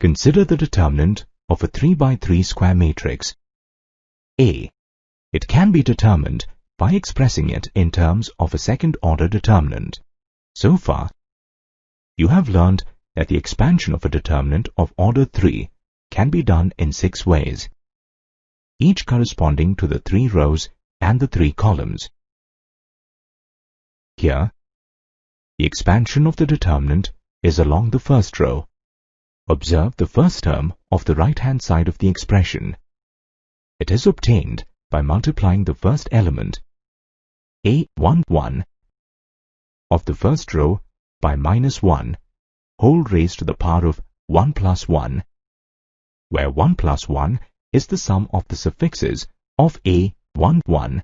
Consider the determinant of a 3 by 3 square matrix A. It can be determined by expressing it in terms of a second-order determinant. So far, you have learned that the expansion of a determinant of order 3 can be done in 6 ways, each corresponding to the 3 rows and the 3 columns. Here, the expansion of the determinant is along the first row. Observe the first term of the right-hand side of the expression. It is obtained by multiplying the first element, A11, of the first row by -1, whole raised to the power of 1 plus 1, where 1 plus 1 is the sum of the suffixes of A11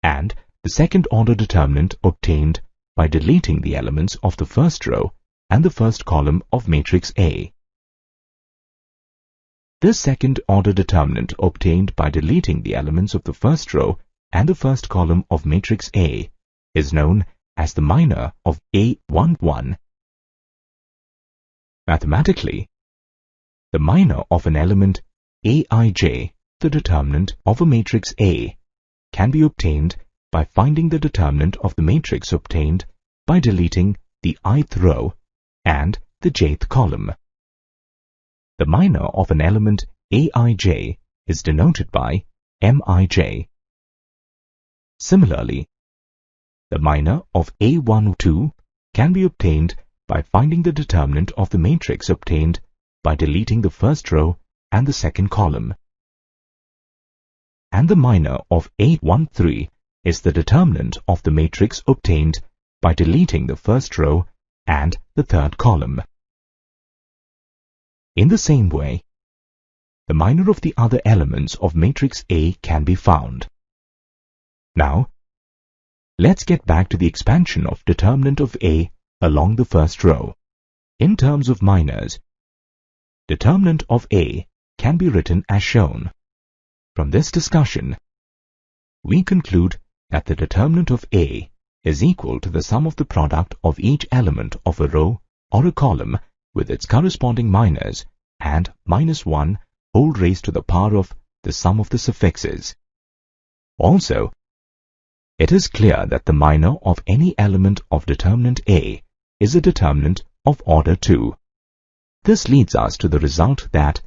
and the second-order determinant obtained by deleting the elements of the first row and the first column of matrix A. This second-order determinant obtained by deleting the elements of the first row and the first column of matrix A is known as the minor of A11. Mathematically, the minor of an element Aij, the determinant of a matrix A, can be obtained by finding the determinant of the matrix obtained by deleting the ith row and the jth column. The minor of an element Aij is denoted by Mij. Similarly, the minor of A12 can be obtained by finding the determinant of the matrix obtained by deleting the first row and the second column. And the minor of A13 is the determinant of the matrix obtained by deleting the first row and the third column. In the same way, the minor of the other elements of matrix A can be found. Now, let's get back to the expansion of determinant of A along the first row. In terms of minors, determinant of A can be written as shown. From this discussion, we conclude that the determinant of A is equal to the sum of the product of each element of a row or a column with its corresponding minors and -1 whole raised to the power of the sum of the suffixes. Also, it is clear that the minor of any element of determinant A is a determinant of order 2. This leads us to the result that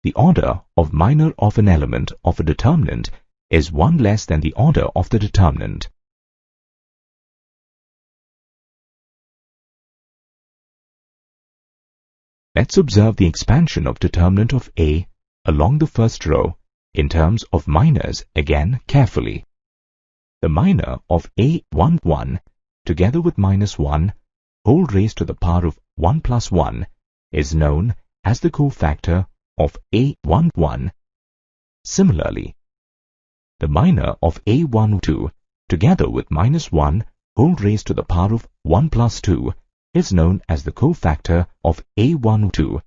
the order of minor of an element of a determinant is 1 less than the order of the determinant. Let's observe the expansion of determinant of A along the first row in terms of minors again carefully. The minor of A11 together with -1 whole raised to the power of 1 plus 1 is known as the cofactor of A11. Similarly, the minor of A12 together with -1 whole raised to the power of 1 plus 2 is known as the cofactor of A12,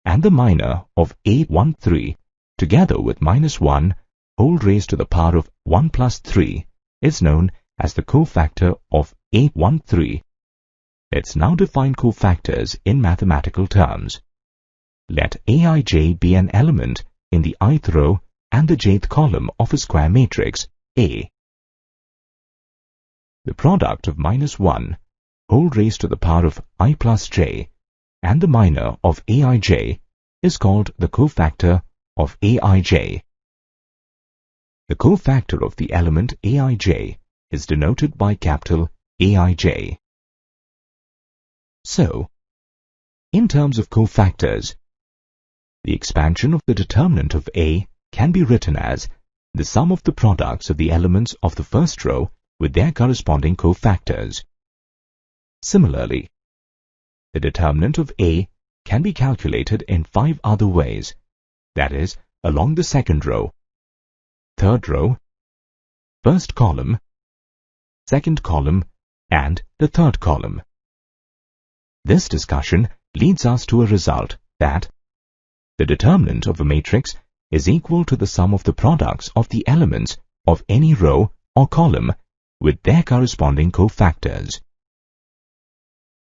and the minor of A13 together with -1 whole raised to the power of 1 plus 3 is known as the cofactor of A13. Let's now define cofactors in mathematical terms. Let Aij be an element in the ith row and the jth column of a square matrix A. The product of -1 whole raised to the power of I plus j and the minor of Aij is called the cofactor of Aij. The cofactor of the element Aij is denoted by capital Aij. So, in terms of cofactors, the expansion of the determinant of A can be written as the sum of the products of the elements of the first row with their corresponding cofactors. Similarly, the determinant of A can be calculated in 5 other ways, that is, along the second row, third row, first column, second column, and the third column. This discussion leads us to a result that the determinant of a matrix is equal to the sum of the products of the elements of any row or column with their corresponding cofactors.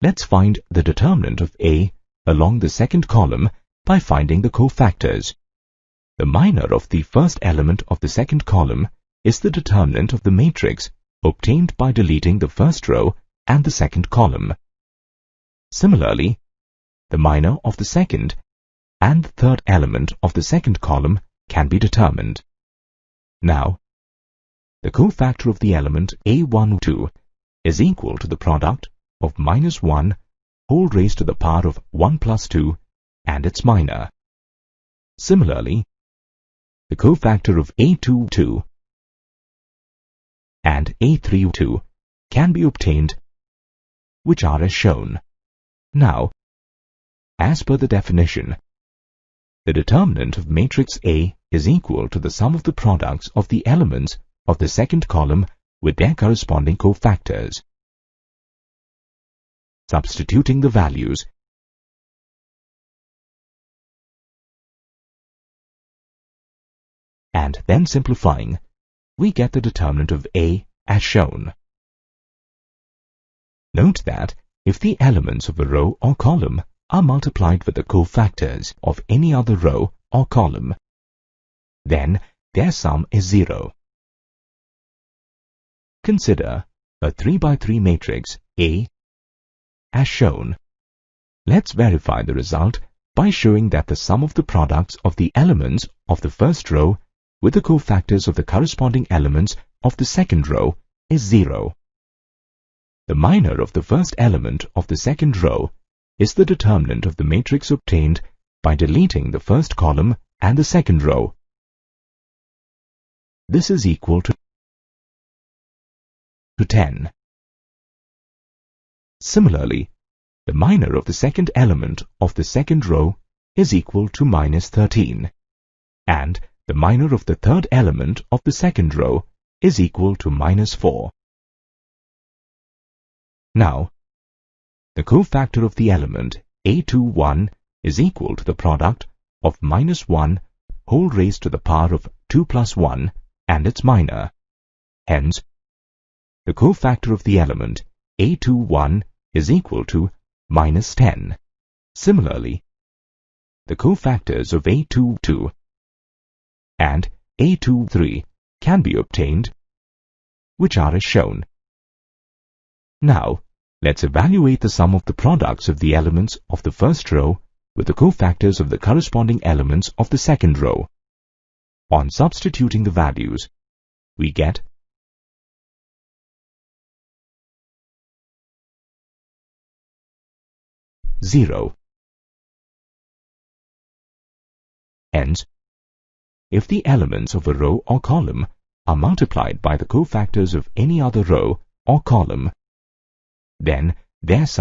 Let's find the determinant of A along the second column by finding the cofactors. The minor of the first element of the second column is the determinant of the matrix obtained by deleting the first row and the second column. Similarly, the minor of the second and third element of the second column can be determined. Now, the cofactor of the element A12 is equal to the product of -1 whole raised to the power of 1 plus 2 and its minor. Similarly, the cofactor of A22 and A32 can be obtained, which are as shown. Now, as per the definition, the determinant of matrix A is equal to the sum of the products of the elements of the second column with their corresponding cofactors. Substituting the values, and then simplifying, we get the determinant of A as shown. Note that if the elements of a row or column are multiplied with the cofactors of any other row or column, then their sum is 0. Consider a 3 by 3 matrix A as shown. Let's verify the result by showing that the sum of the products of the elements of the first row with the cofactors of the corresponding elements of the second row is 0. The minor of the first element of the second row is the determinant of the matrix obtained by deleting the first column and the second row. This is equal to 10. Similarly, the minor of the second element of the second row is equal to -13, and the minor of the third element of the second row is equal to -4. Now, the cofactor of the element A21 is equal to the product of -1 whole raised to the power of 2 plus 1 and its minor. Hence, the cofactor of the element A21 is equal to -10. Similarly, the cofactors of A22 and A23 can be obtained, which are as shown. Now, let's evaluate the sum of the products of the elements of the first row with the cofactors of the corresponding elements of the second row. On substituting the values, we get zero. Hence, if the elements of a row or column are multiplied by the cofactors of any other row or column, then their sum